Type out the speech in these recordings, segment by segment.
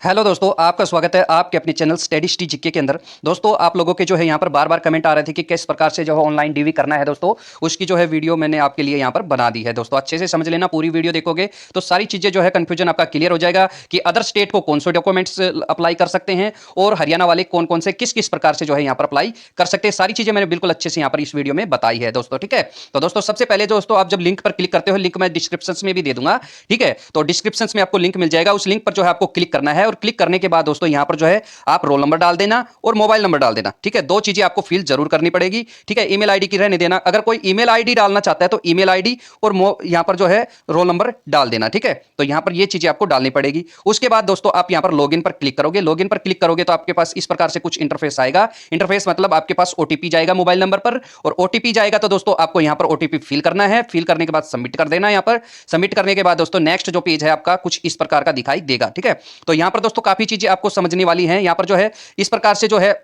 Hello दोस्तों, आपका स्वागत है आपके अपने चैनल स्टडी स्टी जीके के अंदर। दोस्तों, आप लोगों के जो है यहाँ पर बार बार कमेंट आ रहे थे कि किस प्रकार से जो है ऑनलाइन डीवी करना है। दोस्तों, उसकी जो है वीडियो मैंने आपके लिए यहाँ पर बना दी है। दोस्तों, अच्छे से समझ लेना, पूरी वीडियो देखोगे तो सारी चीज़ें जो है कन्फ्यूजन आपका क्लियर हो जाएगा कि अदर स्टेट को कौन से डॉक्यूमेंट्स अप्लाई कर सकते हैं और हरियाणा वाले कौन कौन से किस किस प्रकार से जो है यहाँ पर अप्लाई कर सकते हैं। सारी चीज़ें मैंने बिल्कुल अच्छे से यहाँ पर इस वीडियो में बताई है दोस्तों। ठीक है, तो दोस्तों सबसे पहले दोस्तों आप जब लिंक पर क्लिक करते हो, लिंक मैं डिस्क्रिप्शन में भी दे दूंगा। ठीक है, तो डिस्क्रिप्शन में आपको लिंक मिल जाएगा, उस लिंक पर जो है आपको क्लिक करना है और क्लिक करने के बाद दोस्तों यहां पर जो है आप रोल नंबर डाल देना और मोबाइल नंबर डाल देना। ठीक है, दो चीजें आपको फिल जरूर करनी पड़ेगी। ठीक है, ईमेल आईडी की रहने देना, अगर कोई ईमेल आईडी डालना चाहता है तो ईमेल आईडी और यहां पर जो है रोल नंबर डाल देना। ठीक है, तो यहां पर ये चीजें आपको डालनी पड़ेगी। उसके बाद दोस्तों आप यहां पर लॉगिन पर क्लिक करोगे। लॉगिन पर क्लिक करोगे तो आपके पास इस प्रकार से कुछ इंटरफेस आएगा। इंटरफेस मतलब आपके पास ओटीपी जाएगा मोबाइल नंबर पर, और ओटीपी जाएगा तो दोस्तों आपको यहां पर ओटीपी फिल करना है। फिल करने के बाद सबमिट कर देना। यहां पर सबमिट करने के बाद दोस्तों नेक्स्ट जो पेज है आपका कुछ इस प्रकार का दिखाई देगा। ठीक है, तो यहां पर दोस्तों काफी चीजें आपको समझने वाली हैं। यहां पर जो है इस प्रकार से जो है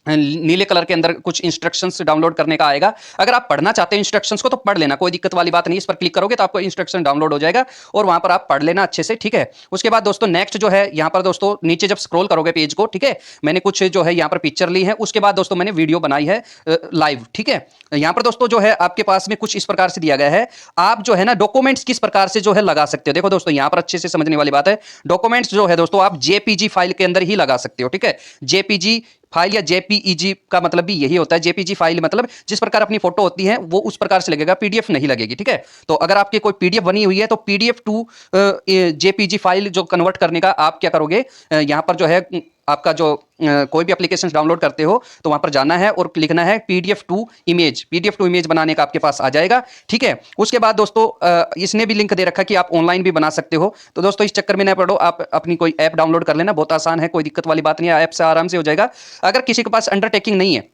नीले कलर के अंदर कुछ इंस्ट्रक्शंस डाउनलोड करने का आएगा। अगर आप पढ़ना चाहते हैं इंस्ट्रक्शंस को तो पढ़ लेना, कोई दिक्कत वाली बात नहीं। इस पर क्लिक करोगे तो आपको इंस्ट्रक्शन डाउनलोड हो जाएगा और वहां पर आप पढ़ लेना अच्छे से। ठीक है, उसके बाद दोस्तों नेक्स्ट जो है यहां पर दोस्तों नीचे जब स्क्रॉल करोगे पेज को, ठीक है, मैंने कुछ जो है यहां पर पिक्चर ली है। उसके बाद दोस्तों मैंने वीडियो बनाई है लाइव। ठीक है, यहां पर दोस्तों जो है आपके पास में कुछ इस प्रकार से दिया गया है। आप जो है ना डॉक्यूमेंट्स किस प्रकार से जो है लगा सकते हो। देखो दोस्तों यहां पर अच्छे से समझने वाली बात है। डॉक्यूमेंट्स जो है दोस्तों आप जेपीजी फाइल के अंदर ही लगा सकते हो। ठीक है, जेपीजी फाइल या जेपीईजी का मतलब भी यही होता है। जेपीजी फाइल मतलब जिस प्रकार अपनी फोटो होती है वो उस प्रकार से लगेगा, पीडीएफ नहीं लगेगी। ठीक है, तो अगर आपकी कोई पीडीएफ बनी हुई है तो पीडीएफ टू जेपीजी फाइल जो कन्वर्ट करने का आप क्या करोगे, यहां पर जो है आपका जो कोई भी एप्लीकेशन डाउनलोड करते हो तो वहां पर जाना है और लिखना है PDF to image. PDF to image बनाने का आपके पास आ जाएगा। ठीक है, उसके बाद दोस्तों इसने भी लिंक दे रखा कि आप ऑनलाइन भी बना सकते हो। तो दोस्तों इस चक्कर में ना पढ़ो, आप अपनी कोई ऐप डाउनलोड कर लेना, बहुत आसान है, कोई दिक्कत वाली बात नहीं है, ऐप से आराम से हो जाएगा। अगर किसी के पास अंडरटेकिंग नहीं है,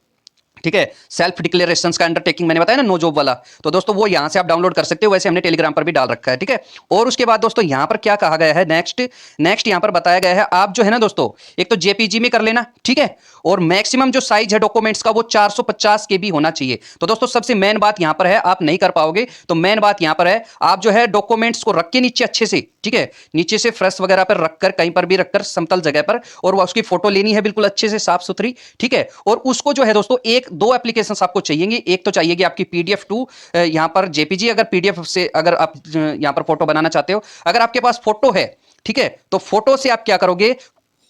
ठीक है, सेल्फ डिक्लेरेशन का अंडरटेकिंग मैंने बताया ना, नो जॉब वाला, तो दोस्तों वो यहां से आप डाउनलोड कर सकते हो। वैसे हमने टेलीग्राम पर भी डाल रखा है। ठीक है, और उसके बाद दोस्तों यहां पर क्या कहा गया है, नेक्स्ट नेक्स्ट यहां पर बताया गया है आप जो है ना दोस्तों एक तो जेपीजी में कर लेना। ठीक है, और मैक्सिमम जो साइज है डॉक्यूमेंट्स का वो 450 के भी होना चाहिए। तो दोस्तों सबसे मेन बात यहां पर है, आप नहीं कर पाओगे तो मेन बात यहां पर है, आप जो है डॉक्यूमेंट्स को रख के नीचे अच्छे से, ठीक है, नीचे से फ्रेश वगैरह पर रखकर, कहीं पर भी रखकर समतल जगह पर, और उसकी फोटो लेनी है बिल्कुल अच्छे से साफ सुथरी। ठीक है, और उसको जो है दोस्तों एक दो एप्लीकेशंस आपको चाहिएंगी। एक तो चाहिएगी आपकी पीडीएफ टू, यहां पर जेपीजी, अगर पीडीएफ से अगर आप यहां पर फोटो बनाना चाहते हो, अगर आपके पास फोटो है, ठीक है, तो फोटो से आप क्या करोगे,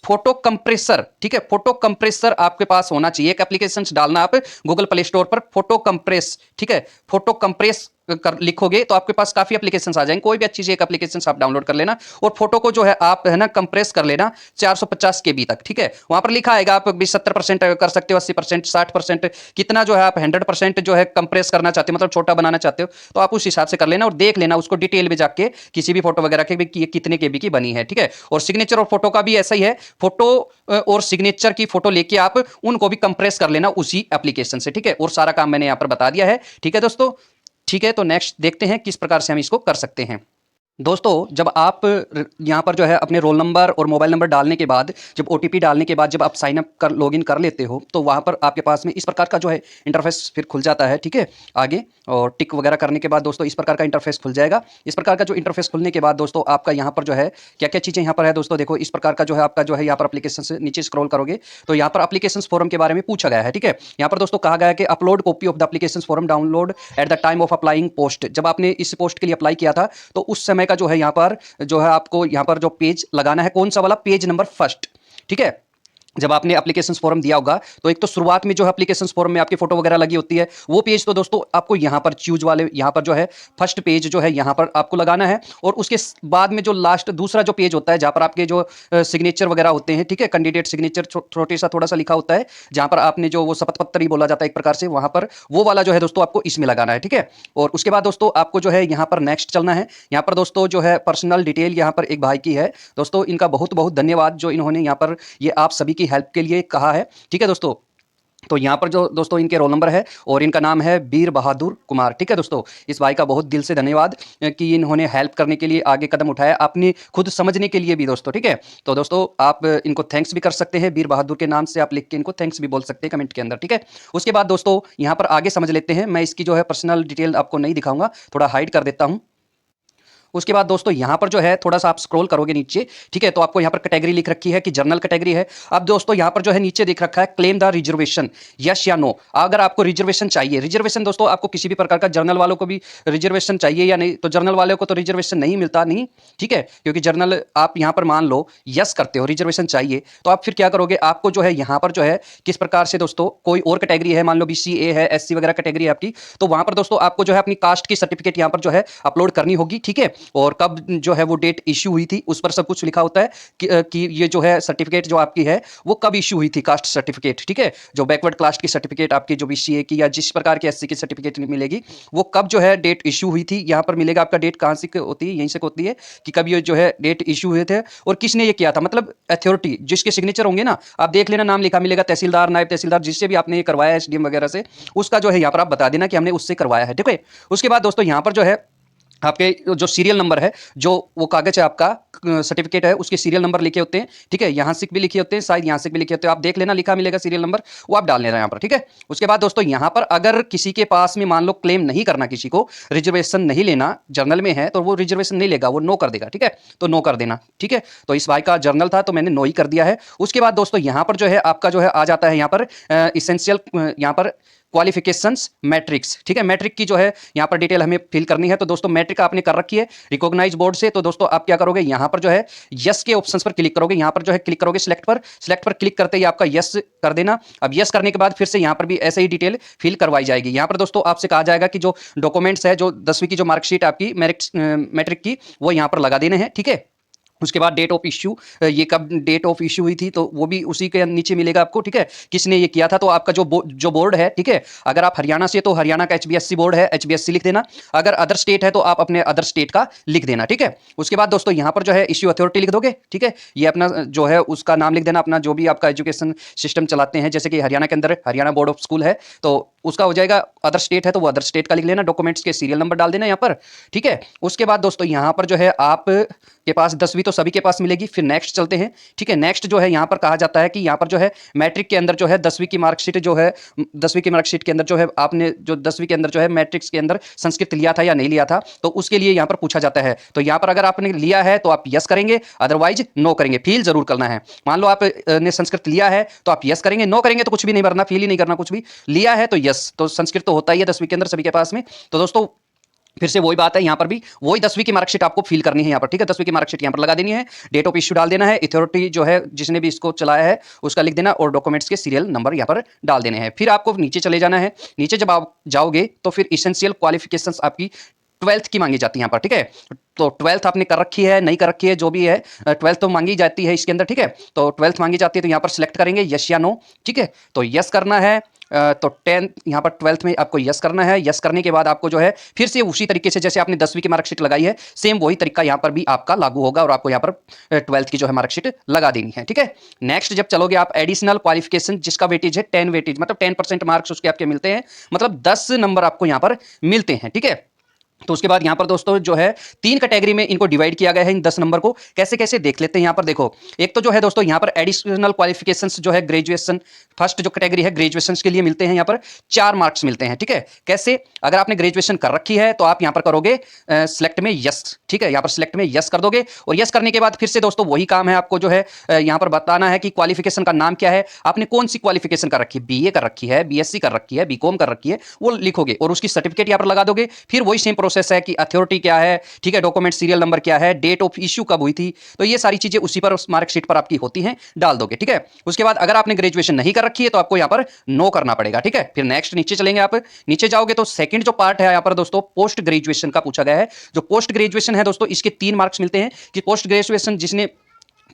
फोटो कंप्रेसर। ठीक है, फोटो कंप्रेसर आपके पास होना चाहिए। एक एप्लीकेशन डालना आप गूगल प्ले स्टोर पर, फोटो कंप्रेस। ठीक है, फोटो कंप्रेस कर लिखोगे तो आपके पास काफी एप्लीकेशंस आ जाएंगे। कोई भी अच्छी सी एक एप्लीकेशन आप डाउनलोड कर लेना और फोटो को जो है आप है ना कंप्रेस कर लेना 450 केबी तक। ठीक है, वहां पर लिखा आएगा आप 70% कर सकते हो, 80%, 60%, कितना जो है आप 100% जो है कंप्रेस करना चाहते हो, मतलब छोटा बनाना चाहते हो, तो आप उस हिसाब से कर लेना और देख लेना उसको डिटेल में जाके किसी भी फोटो वगैरह के भी कि कितने केबी की बनी है। ठीक है, और सिग्नेचर और फोटो का भी ऐसा ही है, फोटो और सिग्नेचर की फोटो लेके आप उनको भी कंप्रेस कर लेना उसी एप्लीकेशन से। ठीक है, और सारा काम मैंने यहां पर बता दिया है। ठीक है दोस्तों, ठीक है, तो नेक्स्ट देखते हैं किस प्रकार से हम इसको कर सकते हैं। दोस्तों जब आप यहाँ पर जो है अपने रोल नंबर और मोबाइल नंबर डालने के बाद, जब ओटीपी डालने के बाद जब आप साइन अप कर लॉगिन कर लेते हो तो वहाँ पर आपके पास में इस प्रकार का जो है इंटरफेस फिर खुल जाता है। ठीक है, आगे और टिक वगैरह करने के बाद दोस्तों इस प्रकार का इंटरफेस खुल जाएगा। इस प्रकार का जो इंटरफेस खुलने के बाद दोस्तों आपका यहाँ पर जो है क्या क्या चीज़ें यहाँ पर है दोस्तों, देखो इस प्रकार का जो है आपका जो है यहाँ पर एप्लीकेशन से नीचे स्क्रॉल करोगे तो यहाँ पर एप्लीकेशन फॉर्म के बारे में पूछा गया है। ठीक है, यहाँ पर दोस्तों कहा गया है कि upload copy of the application form download at the time of applying post. जब आपने इस पोस्ट के लिए अप्लाई किया था तो उस समय का जो है यहाँ पर जो है आपको यहां पर जो पेज लगाना है, कौन सा वाला, पेज नंबर फर्स्ट। ठीक है, जब आपने एप्लीकेशन फॉर्म दिया होगा तो एक तो शुरुआत में जो है एप्लीकेशन फॉर्म में आपकी फोटो वगैरह लगी होती है, वो पेज तो दोस्तों आपको यहां पर चूज वाले यहां पर जो है फर्स्ट पेज जो है यहां पर आपको लगाना है। और उसके बाद में जो लास्ट दूसरा जो पेज होता है जहां पर आपके जो सिग्नेचर वगैरह होते हैं, ठीक है, कैंडिडेट सिग्नेचर छोटे सा थोड़ा सा लिखा होता है, जहां पर आपने जो वो शपथ पत्र ही बोला जाता है एक प्रकार से, वहां पर वो वाला जो है दोस्तों आपको इसमें लगाना है। ठीक है, और उसके बाद दोस्तों आपको जो है यहां पर नेक्स्ट चलना है। यहां पर दोस्तों जो है पर्सनल डिटेल यहां पर एक भाई की है दोस्तों, इनका बहुत बहुत धन्यवाद जो इन्होंने यहां पर ये आप सभी की हेल्प के लिए कहा है। ठीक है दोस्तों, तो यहाँ पर जो दोस्तों इनके रोल नंबर है और इनका नाम है वीर बहादुर कुमार। ठीक है दोस्तों, इस भाई का बहुत दिल से धन्यवाद कि इन्होंने हेल्प करने के लिए आगे कदम उठाया, अपनी खुद समझने के लिए भी दोस्तों। ठीक है, तो दोस्तों आप इनको थैंक्स भी कर सकते हैं, वीर बहादुर के नाम से आप लिख के इनको थैंक्स भी बोल सकते हैं कमेंट के अंदर। ठीक है, उसके बाद दोस्तों यहाँ पर आगे समझ लेते हैं। मैं इसकी जो है पर्सनल डिटेल आपको नहीं दिखाऊंगा, थोड़ा हाइड कर देता हूँ। उसके बाद दोस्तों यहाँ पर जो है थोड़ा सा आप स्क्रॉल करोगे नीचे, ठीक है, तो आपको यहाँ पर कैटेगरी लिख रखी है कि जनरल कैटेगरी है। अब दोस्तों यहाँ पर जो है नीचे दिख रखा है क्लेम द रिजर्वेशन, यस या नो। अगर आपको रिजर्वेशन चाहिए, रिजर्वेशन दोस्तों आपको किसी भी प्रकार का, जनरल वालों को भी रिजर्वेशन चाहिए या नहीं, तो जनरल वालों को तो रिजर्वेशन नहीं मिलता, नहीं, ठीक है, क्योंकि जनरल आप यहाँ पर मान लो यस करते हो, रिजर्वेशन चाहिए, तो आप फिर क्या करोगे, आपको जो है यहाँ पर जो है किस प्रकार से दोस्तों कोई और कैटेगरी है, मान लो BCA है, SC वगैरह कैटेगरी है आपकी, तो वहां पर दोस्तों आपको जो है अपनी कास्ट की सर्टिफिकेट यहाँ पर जो है अपलोड करनी होगी, ठीक है, और कब जो है वो डेट इश्यू हुई थी उस पर सब कुछ लिखा होता है कि ये जो है सर्टिफिकेट जो आपकी है वो कब इश्यू हुई थी, कास्ट सर्टिफिकेट, ठीक है, जो बैकवर्ड कास्ट की सर्टिफिकेट आपकी जो BCA की या जिस प्रकार की SC की सर्टिफिकेट मिलेगी वो कब जो है डेट इश्यू हुई थी, यहाँ पर मिलेगा आपका डेट कहाँ से होती है, यहीं से होती है कि कब ये जो है डेट इश्यू हुए थे और किसने ये किया था, मतलब अथॉरिटी जिसके सिग्नेचर होंगे ना, आप देख लेना नाम लिखा मिलेगा, तहसीलदार, नायब तहसीलदार, जिससे भी आपने ये करवाया SDM वगैरह से, उसका जो है यहाँ पर आप बता देना कि हमने उससे करवाया है, ठीक है। उसके बाद दोस्तों यहाँ पर जो है आपके जो सीरियल नंबर है, जो वो कागज है आपका सर्टिफिकेट है, उसके सीरियल नंबर लिखे होते हैं, ठीक है, यहाँ से भी लिखे होते हैं, शायद यहाँ से भी लिखे होते हैं, आप देख लेना, लिखा मिलेगा सीरियल नंबर, वो आप डाल लेना यहाँ पर, ठीक है। उसके बाद दोस्तों यहाँ पर अगर किसी के पास में मान लो क्लेम नहीं करना, किसी को रिजर्वेशन नहीं लेना, जनरल में है तो वो रिजर्वेशन नहीं लेगा, वो नो कर देगा, ठीक है, तो नो कर देना, ठीक है। तो इस भाई का जर्नल था तो मैंने नो ही कर दिया है। उसके बाद दोस्तों यहाँ पर जो है आपका जो है आ जाता है यहाँ पर इसेंशियल, यहाँ पर क्वालिफिकेशंस मैट्रिक्स, ठीक है, मैट्रिक की जो है यहाँ पर डिटेल हमें फिल करनी है। तो दोस्तों मैट्रिक आपने कर रखी है रिकॉग्नाइज बोर्ड से, तो दोस्तों आप क्या करोगे, यहाँ पर जो है यस के ऑप्शंस पर क्लिक करोगे, यहाँ पर जो है क्लिक करोगे सिलेक्ट पर क्लिक करते ही आपका यस कर देना। अब यस करने के बाद फिर से यहाँ पर भी ऐसे ही डिटेल फिल करवाई जाएगी। यहाँ पर दोस्तों आपसे कहा जाएगा कि जो डॉक्यूमेंट्स है, जो 10वीं की जो मार्कशीट आपकी मैट्रिक की, वो यहाँ पर लगा देने हैं, ठीक है। उसके बाद डेट ऑफ इश्यू, ये कब डेट ऑफ इश्यू हुई थी तो वो भी उसी के नीचे मिलेगा आपको, ठीक है, किसने ये किया था। तो आपका जो बोर्ड है, ठीक है, अगर आप हरियाणा से तो हरियाणा का HBSC बोर्ड है, HBSC लिख देना, अगर अदर स्टेट है तो आप अपने अदर स्टेट का लिख देना, ठीक है। उसके बाद दोस्तों यहाँ पर जो है इश्यू अथॉरिटी लिख दोगे, ठीक है, ये अपना जो है उसका नाम लिख देना, अपना जो भी आपका एजुकेशन सिस्टम चलाते हैं, जैसे कि हरियाणा के अंदर हरियाणा बोर्ड ऑफ स्कूल है तो उसका हो जाएगा, अदर स्टेट है तो वो अदर स्टेट का लिख लेना, डॉक्यूमेंट्स के सीरियल नंबर डाल देना यहाँ पर, ठीक है। उसके बाद दोस्तों यहाँ पर जो है आप के पास 10वीं तो सभी के पास मिलेगी। फिर नेक्स्ट चलते हैं, ठीक है। नेक्स्ट जो है यहाँ पर कहा जाता है कि यहाँ पर जो है मैट्रिक के अंदर जो है 10वीं की मार्कशीट जो है, 10वीं की मार्कशीट के अंदर जो है आपने जो 10वीं के अंदर जो है मैट्रिक्स के अंदर संस्कृत लिया था या नहीं लिया था, तो उसके लिए यहाँ पर पूछा जाता है। तो यहाँ पर अगर आपने लिया है तो आप यस करेंगे, अदरवाइज नो करेंगे, फील जरूर करना है। मान लो आपने संस्कृत लिया है तो आप यस करेंगे, नो करेंगे तो कुछ भी नहीं भरना, फील ही नहीं करना कुछ भी। लिया है तो यस, तो संस्कृत तो होता ही है 10वीं के अंदर सभी के पास में। तो दोस्तों फिर से वही बात है, यहाँ पर भी वही 10वीं की मार्कशीट आपको फिल करनी है यहाँ पर, ठीक है, 10वीं की मार्कशीट यहाँ पर लगा देनी है, डेट ऑफ इश्यू डाल देना है, अथॉरिटी जो है जिसने भी इसको चलाया है उसका लिख देना और डॉक्यूमेंट्स के सीरियल नंबर यहाँ पर डाल देने हैं। फिर आपको नीचे चले जाना है। नीचे जब आप जाओगे तो फिर इसेंशियल क्वालिफिकेशंस आपकी 12th की मांगी जाती है यहाँ पर, ठीक है। तो 12th आपने कर रखी है, नहीं कर रखी है, जो भी है 12th तो मांगी जाती है इसके अंदर, ठीक है। तो 12th मांगी जाती है तो यहाँ पर सिलेक्ट करेंगे यस या नो, ठीक है। तो यस करना है, तो 10 यहाँ पर 12th में आपको यस करना है। यस करने के बाद आपको जो है फिर से उसी तरीके से जैसे आपने 10वीं की मार्कशीट लगाई है, सेम वही तरीका यहाँ पर भी आपका लागू होगा और आपको यहाँ पर 12th की जो है मार्कशीट लगा देनी है, ठीक है। नेक्स्ट जब चलोगे आप एडिशनल क्वालिफिकेशन, जिसका वेटेज है 10 वेटेज, मतलब 10% मार्क्स उसके आपके मिलते हैं, मतलब 10 नंबर आपको यहाँ पर मिलते हैं, ठीक है। तो उसके बाद यहाँ पर दोस्तों जो है 3 कैटेगरी में इनको डिवाइड किया गया है। इन 10 नंबर को कैसे कैसे देख लेते हैं यहाँ पर देखो। एक तो जो है दोस्तों यहाँ पर एडिशनल क्वालिफिकेशंस जो है ग्रेजुएशन, फर्स्ट जो कैटेगरी है ग्रेजुएशन के लिए मिलते हैं यहाँ पर 4 मार्क्स मिलते हैं, ठीक है। कैसे, अगर आपने ग्रेजुएशन कर रखी है तो आप यहाँ पर करोगे सिलेक्ट में यस, ठीक है, यहाँ पर सिलेक्ट में यस कर दोगे और यस करने के बाद फिर से दोस्तों वही काम है, आपको जो है यहाँ पर बताना है कि क्वालिफिकेशन का नाम क्या है, आपने कौन सी क्वालिफिकेशन कर रखी है, BA कर रखी है, BSc कर रखी है, BCom कर रखी है, वो लिखोगे और उसकी सर्टिफिकेट यहाँ पर लगा दोगे। फिर वही सेम प्रोसेस है कि अथॉरिटी क्या है, ठीक है, डॉक्यूमेंट सीरियल नंबर क्या है, डेट ऑफ इश्यू कब हुई थी, तो ये सारी चीजें उसी पर उस मार्कशीट पर आपकी होती हैं, डाल दोगे, ठीक है। उसके बाद अगर आपने ग्रेजुएशन नहीं कर रखी है तो आपको यहाँ पर नो करना पड़ेगा, ठीक है। फिर नेक्स्ट नीचे चलेंगे, आप नीचे जाओगे तो सेकंड जो पार्ट है यहाँ पर दोस्तों पोस्ट ग्रेजुएशन का पूछा गया है। जो पोस्ट ग्रेजुएशन है दोस्तों इसके 3 मार्क्स मिलते हैं कि पोस्ट ग्रेजुएशन जिसने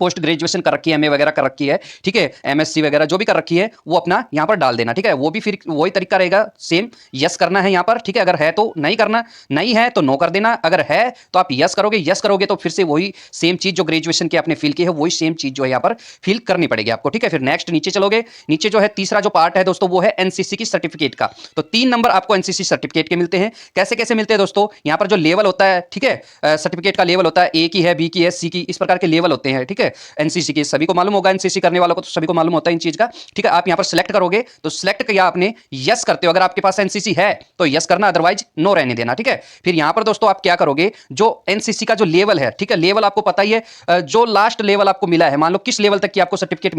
पोस्ट ग्रेजुएशन कर रखी है, MA वगैरह कर रखी है, ठीक है, MSc वगैरह जो भी कर रखी है वो अपना यहाँ पर डाल देना, ठीक है। वो भी फिर वही तरीका रहेगा, सेम यस करना है यहाँ पर, ठीक है। अगर है तो नहीं करना, नहीं है तो नो कर देना, अगर है तो आप यस करोगे तो फिर से वही सेम चीज जो ग्रेजुएशन की आपने फिल की है वही सेम चीज जो है यहाँ पर फिल करनी पड़ेगी आपको, ठीक है। फिर नेक्स्ट नीचे चलोगे, नीचे जो है तीसरा जो पार्ट है दोस्तों वो है NCC की सर्टिफिकेट का। तो 3 नंबर आपको NCC सर्टिफिकेट के मिलते हैं। कैसे कैसे मिलते हैं दोस्तों, यहाँ पर जो लेवल होता है, ठीक है, सर्टिफिकेट का लेवल होता है, A की है, B की है, C की, इस प्रकार के लेवल होते हैं, ठीक है। है। एनसीसी की सभी को मालूम होगा, एनसीसी करने वालों को तो सभी को मालूम होता है इन चीज का, ठीक है। आप यहां पर सिलेक्ट करोगे तो सिलेक्ट किया आपने, यस करते हो, अगर आपके पास एनसीसी है तो यस करना, अदरवाइज नो रहने देना, ठीक है। फिर यहां पर दोस्तों आप क्या करोगे, जो एनसीसी का जो लेवल है, ठीक है, लेवल आपको पता ही है, जो लास्ट लेवल आपको मिला है, मान लो किस लेवल तक की आपको सर्टिफिकेट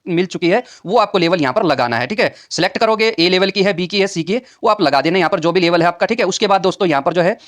मिल चुकी है, वो आपको लेवल यहां पर लगाना है, ठीक है। सिलेक्ट करोगे, ए लेवल की है, बी की है, सी की है, वो आप लगा देना यहां पर जो भी लेवल है आपका, ठीक है। उसके बाद दोस्तों यहां पर जो है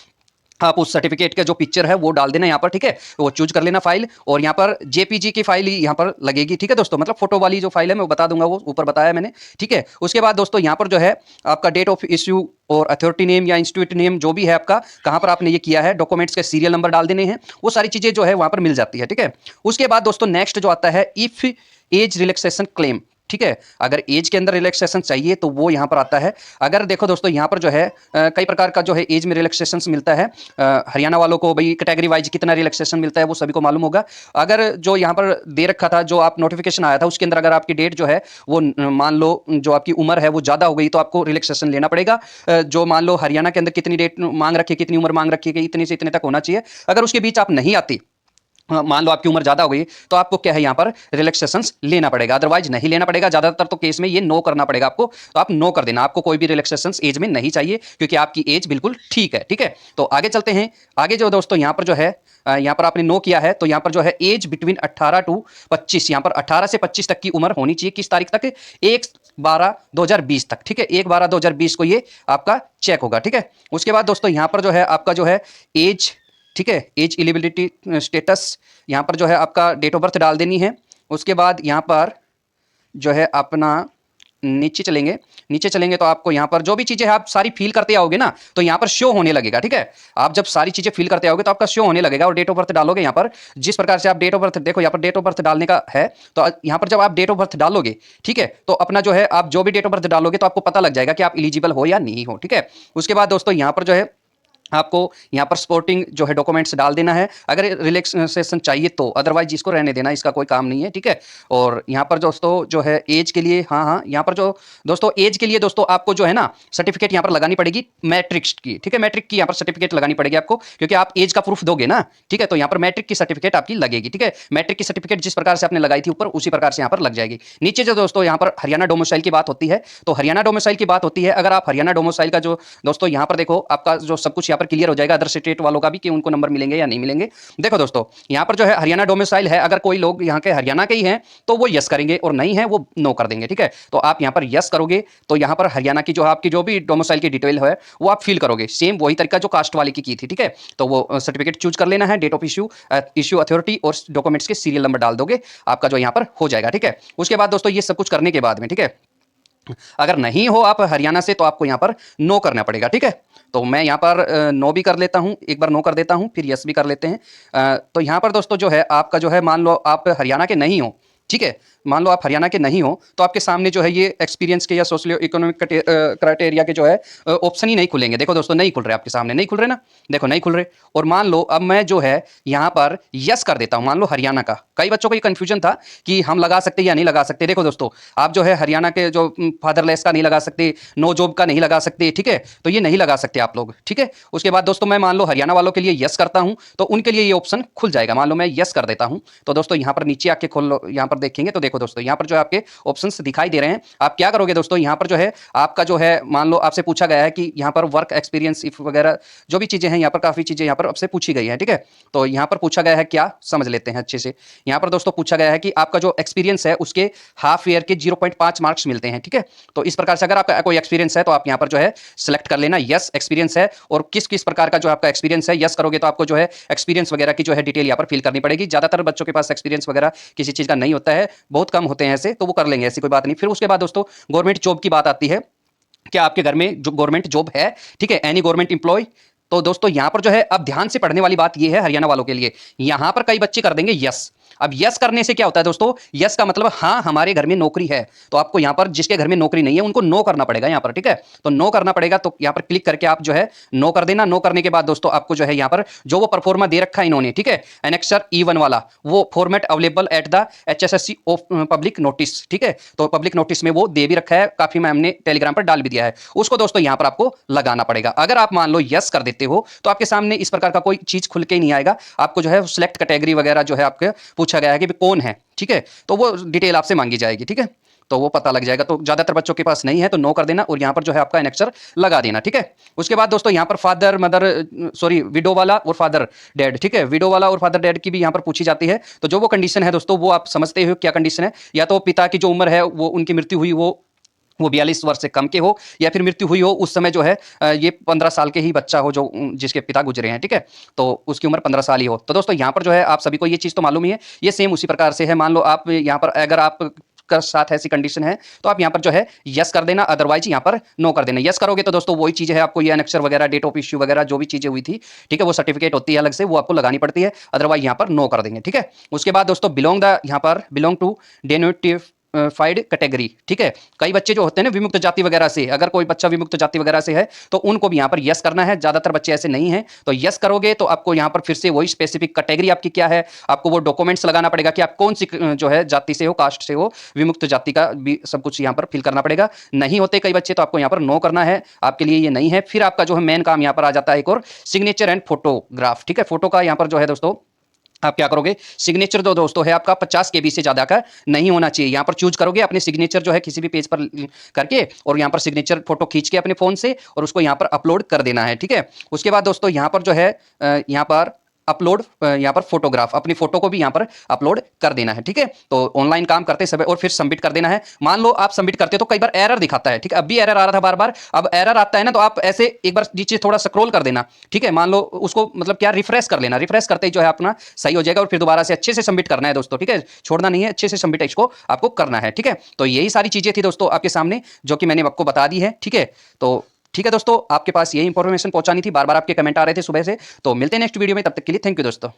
आप उस सर्टिफिकेट का जो पिक्चर है वो डाल देना यहाँ पर, ठीक है। वो चूज कर लेना फाइल, और यहाँ पर जेपीजी की फाइल यहाँ पर लगेगी, ठीक है दोस्तों, मतलब फोटो वाली जो फाइल है मैं वो बता दूंगा, वो ऊपर बताया मैंने, ठीक है। उसके बाद दोस्तों यहाँ पर जो है आपका डेट ऑफ इश्यू और अथॉरिटी नेम या इंस्टीट्यूट नेम जो भी है आपका, कहाँ पर आपने ये किया है, डॉक्यूमेंट्स के सीरियल नंबर डाल देने हैं, वो सारी चीजें जो है वहां पर मिल जाती है, ठीक है। उसके बाद दोस्तों नेक्स्ट जो आता है, इफ एज रिलैक्सेशन क्लेम, ठीक है। अगर एज के अंदर रिलैक्सेशन चाहिए तो वो यहां पर आता है। अगर देखो दोस्तों यहां पर जो है कई प्रकार का जो है एज में रिलैक्सेशन मिलता है। हरियाणा वालों को भाई कैटेगरी वाइज कितना रिलैक्सेशन मिलता है वो सभी को मालूम होगा। अगर जो यहां पर दे रखा था, जो आप नोटिफिकेशन आया था उसके अंदर अगर आपकी डेट जो है वो मान लो जो आपकी उम्र है वो ज्यादा हो गई तो आपको रिलैक्सेशन लेना पड़ेगा। जो मान लो हरियाणा के अंदर कितनी डेट मांग रखी है, कितनी उम्र मांग रखी है, इतने से इतने तक होना चाहिए, अगर उसके बीच आप नहीं आती, मान लो आपकी उम्र ज्यादा हो गई, तो आपको क्या है यहां पर रिलैक्सेशंस लेना पड़ेगा, अदरवाइज नहीं लेना पड़ेगा। ज्यादातर तो केस में ये नो करना पड़ेगा आपको, तो आप नो कर देना, आपको कोई भी रिलैक्सेशंस एज में नहीं चाहिए क्योंकि आपकी एज बिल्कुल ठीक है, ठीक है। तो आगे चलते हैं। आगे जो दोस्तों यहां पर जो है यहां पर आपने नो किया है तो यहां पर जो है एज बिटवीन 18 टू 25, यहां पर 18 से 25 तक की उम्र होनी चाहिए, किस तारीख तक, 1/12/2020 तक, ठीक है। 1/12/2020 को ये आपका चेक होगा, ठीक है। उसके बाद दोस्तों यहां पर जो है आपका जो है एज, ठीक है, एज एलिजिबिलिटी स्टेटस, यहां पर जो है आपका डेट ऑफ बर्थ डाल देनी है। उसके बाद यहां पर जो है अपना नीचे चलेंगे, नीचे चलेंगे तो आपको यहां पर जो भी चीजें आप सारी फिल करते आओगे ना तो यहां पर शो होने लगेगा, ठीक है। आप जब सारी चीजें फिल करते आओगे तो आपका शो होने लगेगा, और डेट ऑफ बर्थ डालोगे यहां पर, जिस प्रकार से आप डेट ऑफ बर्थ देखो यहां पर डेट ऑफ बर्थ डालने का है, तो यहां पर जब आप डेट ऑफ बर्थ डालोगे, ठीक है, तो अपना जो है आप जो भी डेट ऑफ बर्थ डालोगे तो आपको पता लग जाएगा कि आप इलिजिबल हो या नहीं हो, ठीक है। उसके बाद दोस्तों यहां पर जो है आपको यहाँ पर सपोर्टिंग जो है डॉक्यूमेंट्स डाल देना है अगर रिलैक्सेशन चाहिए तो, अदरवाइज इसको रहने देना, इसका कोई काम नहीं है, ठीक है। और यहाँ पर दोस्तों जो है एज के लिए, हाँ यहाँ पर जो दोस्तों एज के लिए दोस्तों आपको जो है ना सर्टिफिकेट यहाँ पर लगानी पड़ेगी मैट्रिक्स की, ठीक है। मैट्रिक की यहाँ पर सर्टिफिकेट लगानी पड़ेगी आपको, क्योंकि आप एज का प्रूफ दोगे ना, ठीक है, तो यहाँ पर मैट्रिक की सर्टिफिकेट आपकी लगेगी, ठीक है। मैट्रिक की सर्टिफिकेट जिस प्रकार से आपने लगाई थी ऊपर, उसी प्रकार से यहाँ पर लग जाएगी। नीचे जो दोस्तों यहाँ पर हरियाणा डोमिसाइल की बात होती है, तो हरियाणा डोमिसाइल की बात होती है, अगर आप हरियाणा डोमिसाइल का जो दोस्तों यहाँ पर देखो आपका जो सब कुछ यहाँ पर क्लियर हो जाएगा अदर स्टेट वालों का भी कि उनको नंबर मिलेंगे या नहीं मिलेंगे। देखो दोस्तों यहां पर जो है हरियाणा डोमिसाइल है, अगर कोई लोग यहां के हरियाणा के ही हैं तो वो यस करेंगे, और नहीं है वो नो कर देंगे, ठीक है। तो आप यहां पर यस करोगे तो यहां पर हरियाणा की जो आपकी जो भी डोमिसाइल की डिटेल है वो आप फिल करोगे, सेम वही तरीका जो कास्ट वाले की थी, ठीक है। तो वो सर्टिफिकेट चूज कर लेना है, डेट ऑफ इश्यू अथॉरिटी और डॉक्यूमेंट्स के सीरियल नंबर डाल दोगे, आपका जो यहां पर हो जाएगा, ठीक है। उसके बाद दोस्तों ये सब कुछ करने के बाद में, ठीक है, अगर नहीं हो आप हरियाणा से तो आपको यहां पर नो करना पड़ेगा, ठीक है। तो मैं यहां पर नो भी कर लेता हूं, एक बार नो कर देता हूं, फिर यस भी कर लेते हैं। तो यहां पर दोस्तों जो है आपका जो है, मान लो आप हरियाणा के नहीं हो, ठीक है, मान लो आप हरियाणा के नहीं हो तो आपके सामने जो है ये एक्सपीरियंस के या सोशल इकोनॉमिक क्राइटेरिया के जो है ऑप्शन ही नहीं खुलेंगे। देखो दोस्तों नहीं खुल रहे, आपके सामने नहीं खुल रहे ना, देखो नहीं खुल रहे। और मान लो अब मैं जो है यहाँ पर यस कर देता हूँ, मान लो हरियाणा का, कई बच्चों को ये कंफ्यूजन था कि हम लगा सकते या नहीं लगा सकते। देखो दोस्तों आप जो है हरियाणा के जो फादरलेस का नहीं लगा सकते, नो जॉब का नहीं लगा सकते, ठीक है, तो ये नहीं लगा सकते आप लोग, ठीक है। उसके बाद दोस्तों मैं मान लो हरियाणा वालों के लिए यस करता हूँ तो उनके लिए ये ऑप्शन खुल जाएगा। मान लो मैं यस कर देता हूँ तो दोस्तों यहाँ पर नीचे आके खोल लो, यहाँ पर देखेंगे तो देखो दोस्तों यहाँ पर जो आपके ऑप्शंस दिखाई दे रहे हैं। आप क्या करोगे दोस्तों, यहाँ पर जो है आपका जो है मान लो आपसे पूछा गया है कि यहाँ पर वर्क एक्सपीरियंस इफ वगैरह जो भी चीजें हैं, यहाँ पर काफी चीजें यहाँ पर आपसे पूछी गई है, ठीक है। तो यहाँ पर पूछा गया है क्या, समझ लेते हैं अच्छे से। यहाँ पर दोस्तों पूछा गया है कि आपका जो एक्सपीरियंस है उसके हाफ ईयर के 0.5 मार्क्स मिलते हैं, ठीक है। तो इस प्रकार से अगर आपका कोई एक्सपीरियंस है तो आप यहाँ पर जो है सिलेक्ट कर लेना यस एक्सपीरियंस है, और किस किस प्रकार का जो आपका एक्सपीरियंस है, यस करोगे तो आपको जो है एक्सपीरियंस वगैरह की जो है डिटेल यहाँ पर फिल करनी पड़ेगी। ज्यादातर बच्चों के पास एक्सपीरियंस वगैरह किसी चीज का नहीं होता है, बहुत कम होते हैं ऐसे, तो वो कर लेंगे, ऐसी कोई बात नहीं। फिर उसके बाद दोस्तों गवर्नमेंट जॉब की बात आती है, क्या आपके घर में जो गवर्नमेंट जॉब है, ठीक है, एनी गवर्नमेंट एम्प्लॉय। तो दोस्तों यहां पर जो है अब ध्यान से पढ़ने वाली बात यह है हरियाणा वालों के लिए, यहां पर कई बच्चे कर देंगे यस। अब यस करने से क्या होता है दोस्तों, यस का मतलब हाँ हमारे घर में नौकरी है, तो आपको यहां पर जिसके घर में नौकरी नहीं है उनको नो करना पड़ेगा यहां पर, ठीक है। तो नो करना पड़ेगा, तो यहां पर क्लिक करके आप जो है नो कर देना। नो करने के बाद दोस्तों आपको जो है यहां पर जो वो परफॉर्मा दे रखा है इन्होंने, ठीक है, एनेक्सर E1 वाला, वो format available at the HSSC of public notice, ठीक है। तो पब्लिक नोटिस में वो दे भी रखा है, काफी मैं हमने टेलीग्राम पर डाल भी दिया है, उसको दोस्तों यहां पर आपको लगाना पड़ेगा। अगर आप मान लो यस कर देते हो तो आपके सामने इस प्रकार का कोई चीज खुल के नहीं आएगा, आपको जो है सिलेक्ट कैटेगरी वगैरह जो है आपके पूछा गया है कि कौन है, ठीक है, तो वो डिटेल आपसे मांगी जाएगी, ठीक है, तो वो पता लग जाएगा। तो ज्यादातर बच्चों के पास नहीं है तो नो कर देना और यहाँ पर जो है आपका एनेक्सर लगा देना, ठीक है। उसके बाद दोस्तों यहाँ पर फादर मदर सॉरी विडो वाला और फादर डैड, ठीक है, विडो वाला और फादर डैड की भी यहाँ पर पूछी जाती है। तो जो वो कंडीशन है दोस्तों वो आप समझते हो क्या कंडीशन है, या तो पिता की जो उम्र है वो उनकी मृत्यु हुई वो 42 वर्ष से कम के हो, या फिर मृत्यु हुई हो उस समय जो है ये 15 साल के ही बच्चा हो जो जिसके पिता गुजरे हैं, ठीक है, तो उसकी उम्र 15 साल ही हो। तो दोस्तों यहाँ पर जो है आप सभी को ये चीज़ तो मालूम ही है, ये सेम उसी प्रकार से है। मान लो आप यहाँ पर अगर आप का साथ ऐसी कंडीशन है तो आप यहाँ पर जो है यस कर देना, अदरवाइज यहाँ पर नो कर देना। यस करोगे तो दोस्तों वही चीज़ है, आपको ये एनेक्सर वगैरह, डेट ऑफ इश्यू वगैरह जो भी चीज़ें हुई थी, ठीक है, वो सर्टिफिकेट होती है अलग से, वो आपको लगानी पड़ती है, अदरवाइज यहाँ पर नो कर देंगे, ठीक है। उसके बाद दोस्तों बिलोंग द यहाँ पर बिलोंग टू डेनोटिव फाइड कैटेगरी, ठीक है, कई बच्चे जो होते हैं ना विमुक्त जाति वगैरह से, अगर कोई बच्चा विमुक्त जाति वगैरह से है तो उनको भी यहाँ पर यस करना है। ज्यादातर बच्चे ऐसे नहीं हैं तो यस करोगे तो आपको यहाँ पर फिर से वही स्पेसिफिक कैटेगरी आपकी क्या है, आपको वो डॉक्यूमेंट्स लगाना पड़ेगा कि आप कौन सी जो है जाति से हो, कास्ट से हो, विमुक्त जाति का भी सब कुछ यहाँ पर फिल करना पड़ेगा। नहीं होते कई बच्चे तो आपको यहाँ पर नो करना है, आपके लिए ये नहीं है। फिर आपका जो है मेन काम यहाँ पर आ जाता है एक और, सिग्नेचर एंड फोटोग्राफ, ठीक है, फोटो का यहाँ पर जो है दोस्तों आप क्या करोगे, सिग्नेचर जो दोस्तों है आपका 50 केबी से ज्यादा का नहीं होना चाहिए। यहाँ पर चूज करोगे अपने सिग्नेचर जो है किसी भी पेज पर करके, और यहाँ पर सिग्नेचर फोटो खींच के अपने फोन से और उसको यहाँ पर अपलोड कर देना है, ठीक है। उसके बाद दोस्तों यहाँ पर जो है यहाँ पर अपलोड, यहाँ पर फोटोग्राफ, अपनी फोटो को भी यहाँ पर अपलोड कर देना है, ठीक है। तो ऑनलाइन काम करते समय और फिर सबमिट कर देना है। मान लो आप सबमिट करते हो तो कई बार एरर दिखाता है, ठीक है, अब भी एरर आ रहा था बार बार, अब एरर आता है ना तो आप ऐसे एक बार नीचे थोड़ा स्क्रॉल कर देना, ठीक है, मान लो उसको मतलब क्या रिफ्रेश कर लेना, रिफ्रेश करते ही जो है अपना सही हो जाएगा और फिर दोबारा से अच्छे से सबमिट करना है दोस्तों, ठीक है, छोड़ना नहीं है, अच्छे से सबमिट इसको आपको करना है, ठीक है। तो यही सारी चीजें थी दोस्तों आपके सामने जो कि मैंने आपको बता दी है, ठीक है। तो ठीक है दोस्तों, आपके पास यही इंफॉर्मेशन पहुंचानी थी, बार बार आपके कमेंट आ रहे थे सुबह से। तो मिलते हैं नेक्स्ट वीडियो में, तब तक के लिए थैंक यू दोस्तों।